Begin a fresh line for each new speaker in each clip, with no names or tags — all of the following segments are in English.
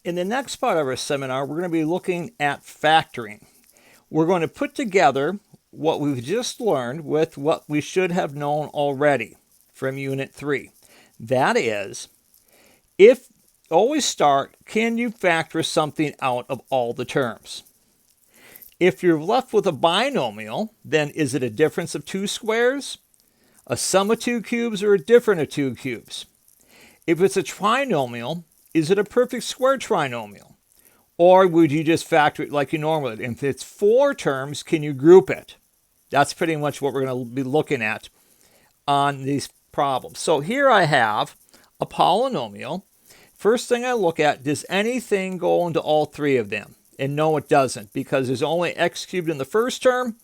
In the next part of our seminar, we're going to be looking at factoring. We're going to put together what we've just learned with what we should have known already from Unit 3. That is, always start, can you factor something out of all the terms? If you're left with a binomial, then is it a difference of two squares, a sum of two cubes, or a difference of two cubes? If it's a trinomial, is it a perfect square trinomial? Or would you just factor it like you normally would? If it's four terms, can you group it? That's pretty much what we're going to be looking at on these problems. So here I have a polynomial. First thing I look at, does anything go into all three of them? And no, it doesn't, because there's only x cubed in the first term,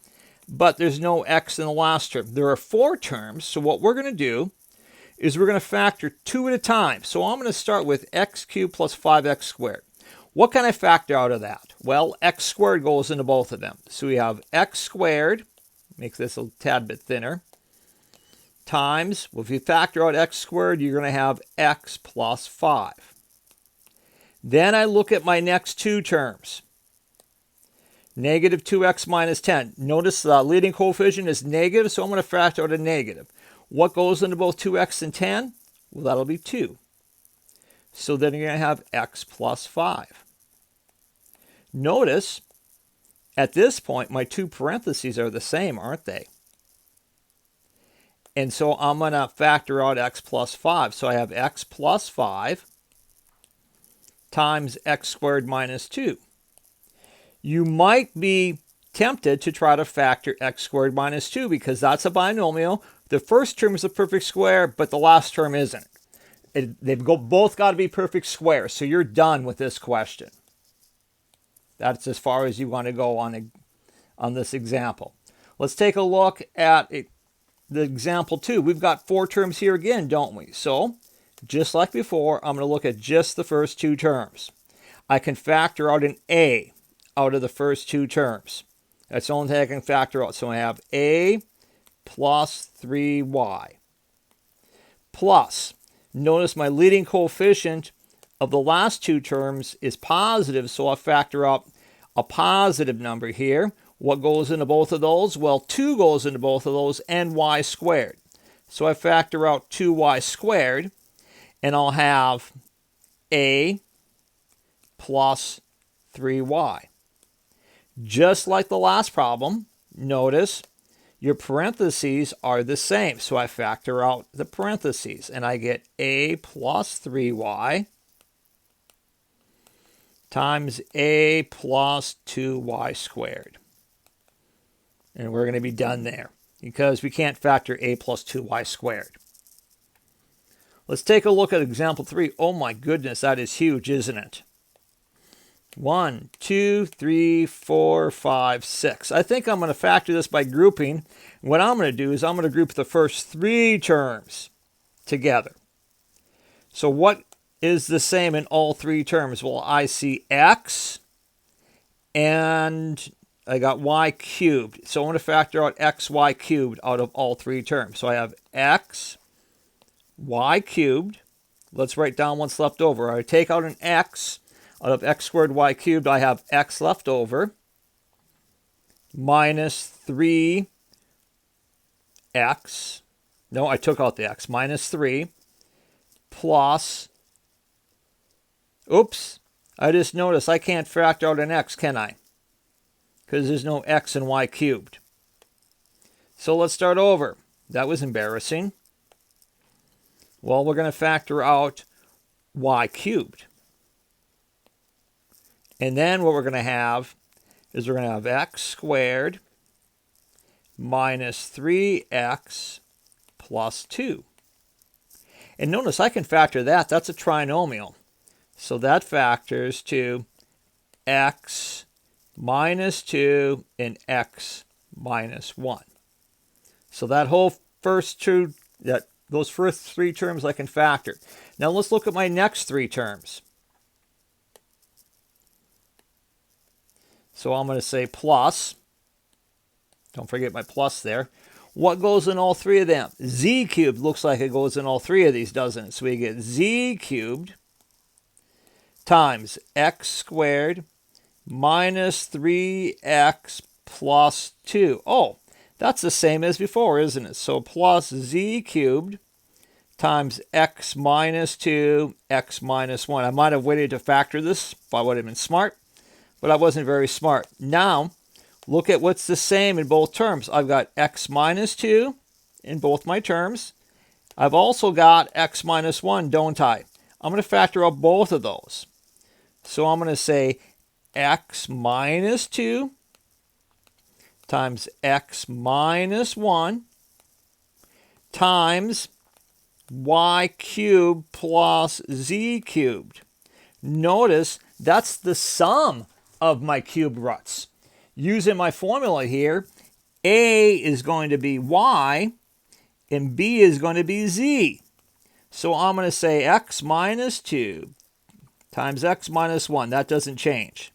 but there's no x in the last term. There are four terms, so what we're going to do is we're going to factor two at a time. So I'm going to start with x cubed plus 5x squared. What can I factor out of that? Well, x squared goes into both of them. So we have x squared, make this a tad bit thinner, times, well, if you factor out x squared, you're going to have x plus 5. Then I look at my next two terms. Negative 2x minus 10. Notice the leading coefficient is negative, so I'm going to factor out a negative. What goes into both 2x and 10? Well, that'll be 2. So then you're going to have x plus 5. Notice, at this point, my two parentheses are the same, aren't they? And so I'm going to factor out x plus 5. So I have x plus 5 times x squared minus 2. You might be tempted to try to factor x squared minus 2 because that's a binomial. The first term is a perfect square, but the last term isn't. They've both got to be perfect squares, so you're done with this question. That's as far as you want to go on this example. Let's take a look at the example 2. We've got four terms here again, don't we? So, just like before, I'm going to look at just the first two terms. I can factor out an a out of the first two terms. That's the only thing I can factor out. So I have a plus 3y plus, notice my leading coefficient of the last two terms is positive, so I'll factor out a positive number here. What goes into both of those? Well, 2 goes into both of those and y squared. So I factor out 2y squared, and I'll have a plus 3y. Just like the last problem, notice your parentheses are the same. So I factor out the parentheses, and I get a plus 3y times a plus 2y squared. And we're going to be done there because we can't factor a plus 2y squared. Let's take a look at example 3. Oh my goodness, that is huge, isn't it? 1, 2, 3, 4, 5, 6. I think I'm going to factor this by grouping. What I'm going to do is I'm going to group the first three terms together. So what is the same in all three terms? Well, I see x and I got y cubed. So I'm going to factor out xy cubed out of all three terms. So I have x, y cubed. Let's write down what's left over. I take out an x. Out of x squared y cubed, I have x left over minus 3x. No, I took out the x. Minus 3 plus, oops, I just noticed I can't factor out an x, can I? Because there's no x in y cubed. So let's start over. That was embarrassing. Well, we're going to factor out y cubed. And then what we're going to have is we're going to have x squared minus 3x plus 2. And notice I can factor that. That's a trinomial. So that factors to x minus 2 and x minus 1. So that whole those first three terms I can factor. Now let's look at my next three terms. So I'm going to say plus. Don't forget my plus there. What goes in all three of them? Z cubed looks like it goes in all three of these, doesn't it? So we get z cubed times x squared minus 3x plus 2. Oh, that's the same as before, isn't it? So plus z cubed times x minus 2, x minus 1. I might have waited to factor this if I would have been smart, but I wasn't very smart. Now, look at what's the same in both terms. I've got x minus 2 in both my terms. I've also got x minus 1, don't I? I'm going to factor out both of those. So I'm going to say x minus 2 times x minus 1 times y cubed plus z cubed. Notice that's the sum of my cube roots. Using my formula here, a is going to be y and b is going to be z. So I'm going to say x minus 2 times x minus 1. That doesn't change.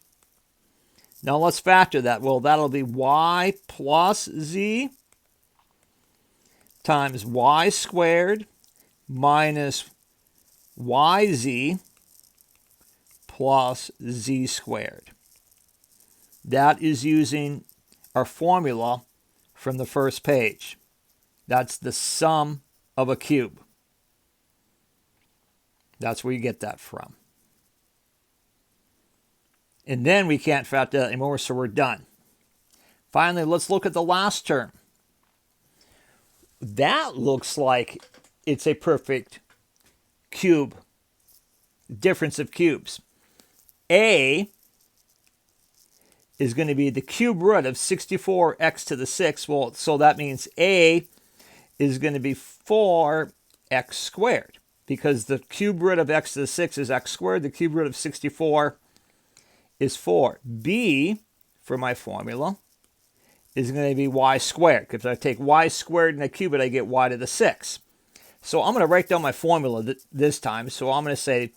Now let's factor that. Well, that'll be y plus z times y squared minus yz plus z squared. That is using our formula from the first page. That's the sum of a cube. That's where you get that from. And then we can't factor that anymore, so we're done. Finally, let's look at the last term. That looks like it's a perfect cube, difference of cubes. A is going to be the cube root of 64x to the 6. Well, so that means A is going to be 4x squared, because the cube root of x to the 6 is x squared. The cube root of 64 is 4. B, for my formula, is going to be y squared, because if I take y squared and I cube it, I get y to the 6. So I'm going to write down my formula this time. So I'm going to say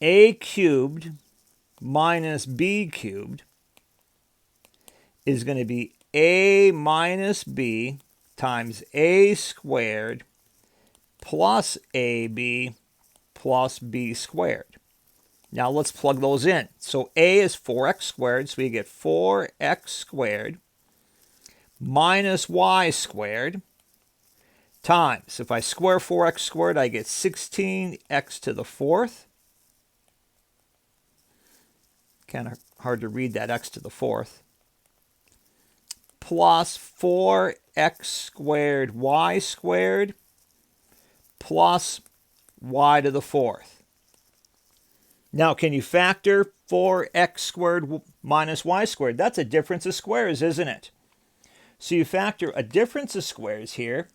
a cubed minus b cubed is going to be a minus b times a squared plus ab plus b squared. Now let's plug those in. So a is 4x squared, so we get 4x squared minus y squared times, if I square 4x squared, I get 16x to the 4th. Kind of hard to read that, x to the 4th. Plus 4x squared y squared plus y to the 4th. Now, can you factor 4x squared minus y squared? That's a difference of squares, isn't it? So you factor a difference of squares here.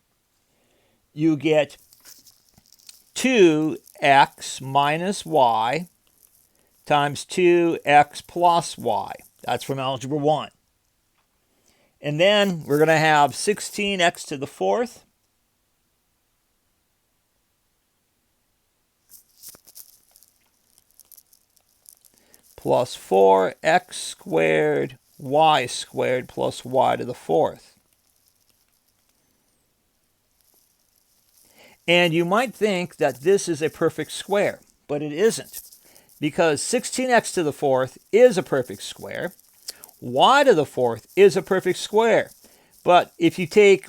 You get 2x minus y times 2x plus y. That's from Algebra 1. And then we're going to have 16x to the 4th plus 4x squared y squared plus y to the 4th. And you might think that this is a perfect square, but it isn't, because 16x to the 4th is a perfect square. Y to the 4th is a perfect square. But if you take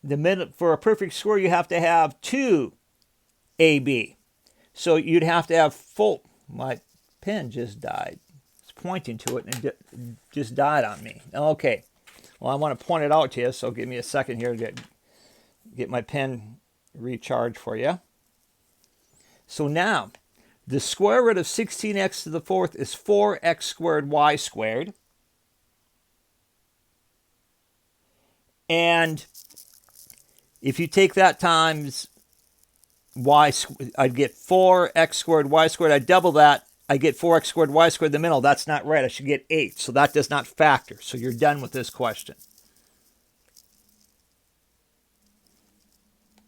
the minute for a perfect square, you have to have 2ab. So you'd have to have full. My pen just died. It's pointing to it and it just died on me. Okay. Well, I want to point it out to you, so give me a second here to get my pen recharged for you. So now, the square root of 16x to the 4th is 4x squared y squared. And if you take that times y, I'd get 4x squared y squared. I double that, I get 4x squared y squared in the middle. That's not right. I should get 8. So that does not factor. So you're done with this question.